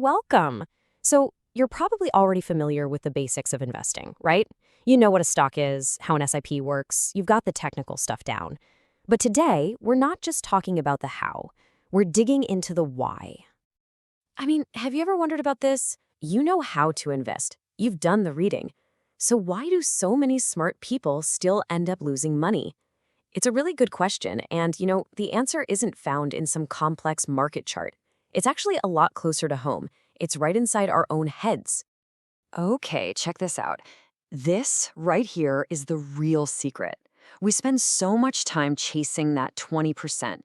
welcome. So, you're probably already familiar with the basics of investing, right? You know what a stock is, how an SIP works, you've got the technical stuff down. But today, we're not just talking about the how. We're digging into the why. I mean, have you ever wondered about this? You know how to invest. You've done the reading. So why do so many smart people still end up losing money? It's a really good question, and the answer isn't found in some complex market chart. It's actually a lot closer to home. It's right inside our own heads. Okay, check this out. This right here is the real secret. We spend so much time chasing that 20%,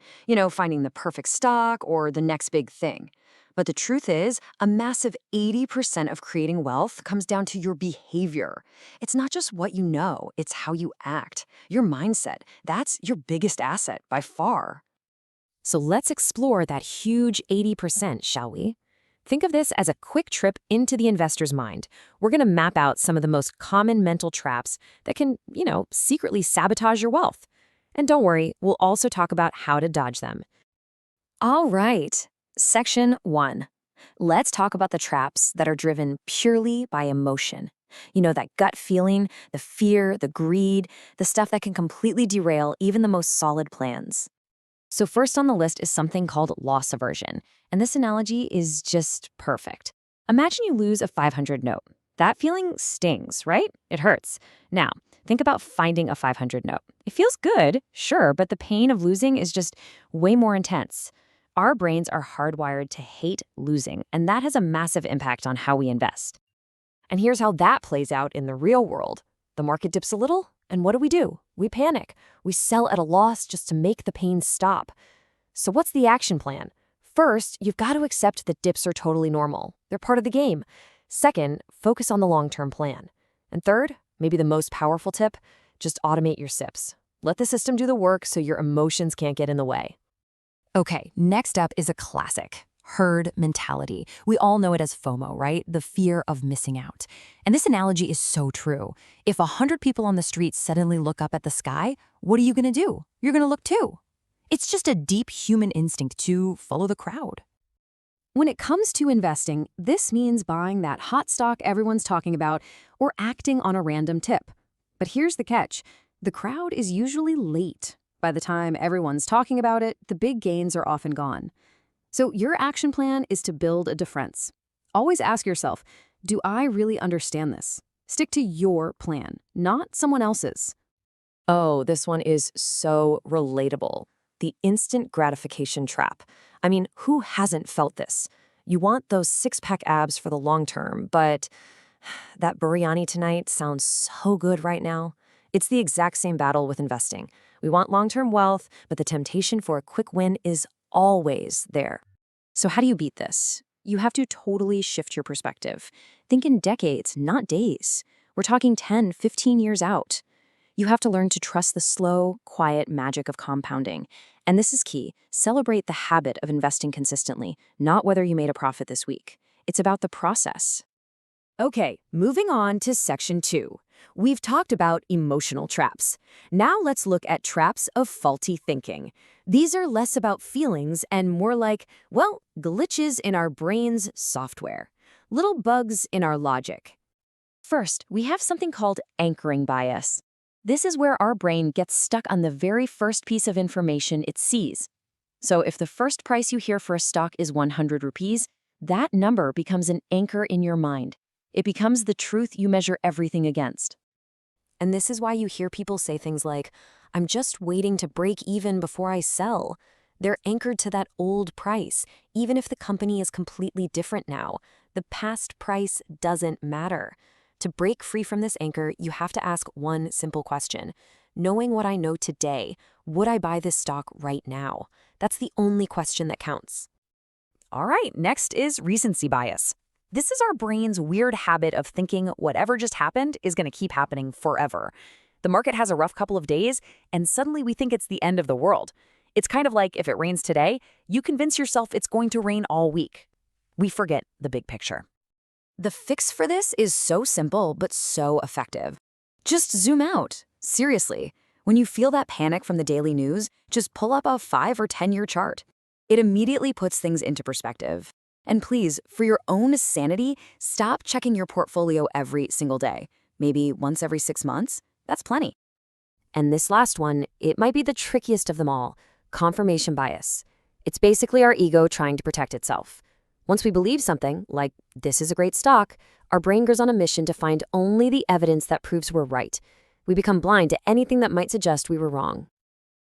finding the perfect stock or the next big thing. But the truth is, a massive 80% of creating wealth comes down to your behavior. It's not just what you know, it's how you act. Your mindset, that's your biggest asset by far. So let's explore that huge 80%, shall we? Think of this as a quick trip into the investor's mind. We're going to map out some of the most common mental traps that can, secretly sabotage your wealth. And don't worry, we'll also talk about how to dodge them. All right, Section 1. Let's talk about the traps that are driven purely by emotion. That gut feeling, the fear, the greed, the stuff that can completely derail even the most solid plans. So first on the list is something called loss aversion. And this analogy is just perfect. Imagine you lose a 500 note. That feeling stings, right? It hurts. Now, think about finding a 500 note. It feels good, sure, but the pain of losing is just way more intense. Our brains are hardwired to hate losing, and that has a massive impact on how we invest. And here's how that plays out in the real world. The market dips a little, and what do? We panic. We sell at a loss just to make the pain stop. So what's the action plan? First, you've got to accept that dips are totally normal. They're part of the game. Second, focus on the long-term plan. And third, maybe the most powerful tip, just automate your SIPs. Let the system do the work so your emotions can't get in the way. Okay, next up is a classic, herd mentality. We all know it as FOMO, right? The fear of missing out. And this analogy is so true. If 100 people on the street suddenly look up at the sky, what are you going to do? You're going to look too. It's just a deep human instinct to follow the crowd. When it comes to investing, this means buying that hot stock everyone's talking about or acting on a random tip. But here's the catch. The crowd is usually late. By the time everyone's talking about it, the big gains are often gone. So your action plan is to build a defense. Always ask yourself, do I really understand this? Stick to your plan, not someone else's. Oh, this one is so relatable. The instant gratification trap. I mean, who hasn't felt this? You want those six-pack abs for the long term, but that biryani tonight sounds so good right now. It's the exact same battle with investing. We want long-term wealth, but the temptation for a quick win is always there. So how do you beat this? You have to totally shift your perspective. Think in decades, not days. We're talking 10, 15 years out. You have to learn to trust the slow, quiet magic of compounding. And this is key. Celebrate the habit of investing consistently, not whether you made a profit this week. It's about the process. Okay, moving on to Section 2. We've talked about emotional traps. Now let's look at traps of faulty thinking. These are less about feelings and more like, glitches in our brain's software. Little bugs in our logic. First, we have something called anchoring bias. This is where our brain gets stuck on the very first piece of information it sees. So if the first price you hear for a stock is 100 rupees, that number becomes an anchor in your mind. It becomes the truth you measure everything against. And this is why you hear people say things like, I'm just waiting to break even before I sell. They're anchored to that old price, even if the company is completely different now. The past price doesn't matter. To break free from this anchor, you have to ask one simple question. Knowing what I know today, would I buy this stock right now? That's the only question that counts. All right, next is recency bias. This is our brain's weird habit of thinking whatever just happened is going to keep happening forever. The market has a rough couple of days, and suddenly we think it's the end of the world. It's kind of like if it rains today, you convince yourself it's going to rain all week. We forget the big picture. The fix for this is so simple but so effective. Just zoom out. Seriously. When you feel that panic from the daily news, just pull up a 5 or 10-year chart. It immediately puts things into perspective. And please, for your own sanity, stop checking your portfolio every single day. Maybe once every 6 months? That's plenty. And this last one, it might be the trickiest of them all, confirmation bias. It's basically our ego trying to protect itself. Once we believe something, like this is a great stock, our brain goes on a mission to find only the evidence that proves we're right. We become blind to anything that might suggest we were wrong.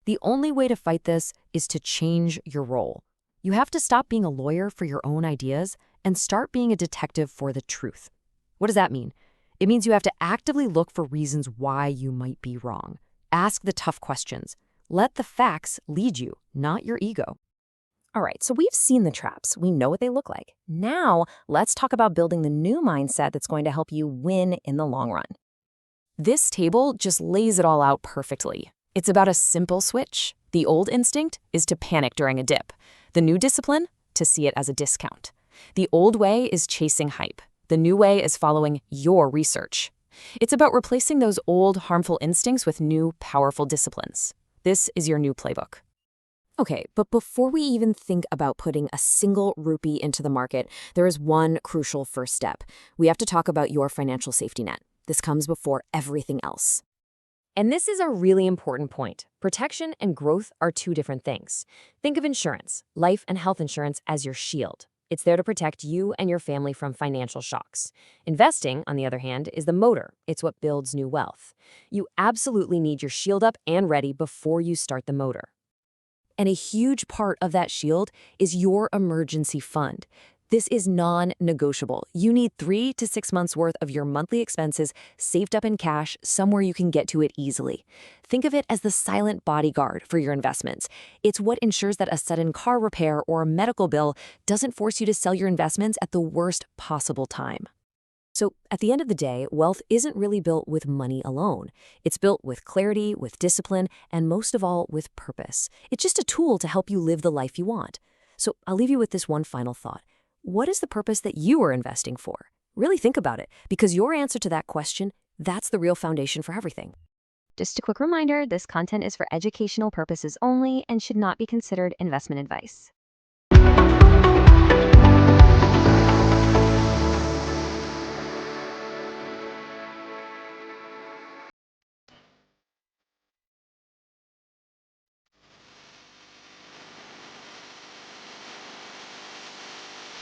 The only way to fight this is to change your role. You have to stop being a lawyer for your own ideas and start being a detective for the truth. What does that mean? It means you have to actively look for reasons why you might be wrong. Ask the tough questions. Let the facts lead you, not your ego. All right, so we've seen the traps. We know what they look like. Now, let's talk about building the new mindset that's going to help you win in the long run. This table just lays it all out perfectly. It's about a simple switch. The old instinct is to panic during a dip. The new discipline, to see it as a discount. The old way is chasing hype. The new way is following your research. It's about replacing those old, harmful instincts with new, powerful disciplines. This is your new playbook. Okay, but before we even think about putting a single rupee into the market, there is one crucial first step. We have to talk about your financial safety net. This comes before everything else. And this is a really important point. Protection and growth are two different things. Think of insurance, life and health insurance, as your shield. It's there to protect you and your family from financial shocks. Investing, on the other hand, is the motor. It's what builds new wealth. You absolutely need your shield up and ready before you start the motor. And a huge part of that shield is your emergency fund. This is non-negotiable. You need 3 to 6 months worth of your monthly expenses saved up in cash somewhere you can get to it easily. Think of it as the silent bodyguard for your investments. It's what ensures that a sudden car repair or a medical bill doesn't force you to sell your investments at the worst possible time. So at the end of the day, wealth isn't really built with money alone. It's built with clarity, with discipline, and most of all, with purpose. It's just a tool to help you live the life you want. So I'll leave you with this one final thought. What is the purpose that you are investing for? Really think about it, because your answer to that question, that's the real foundation for everything. Just a quick reminder, this content is for educational purposes only and should not be considered investment advice.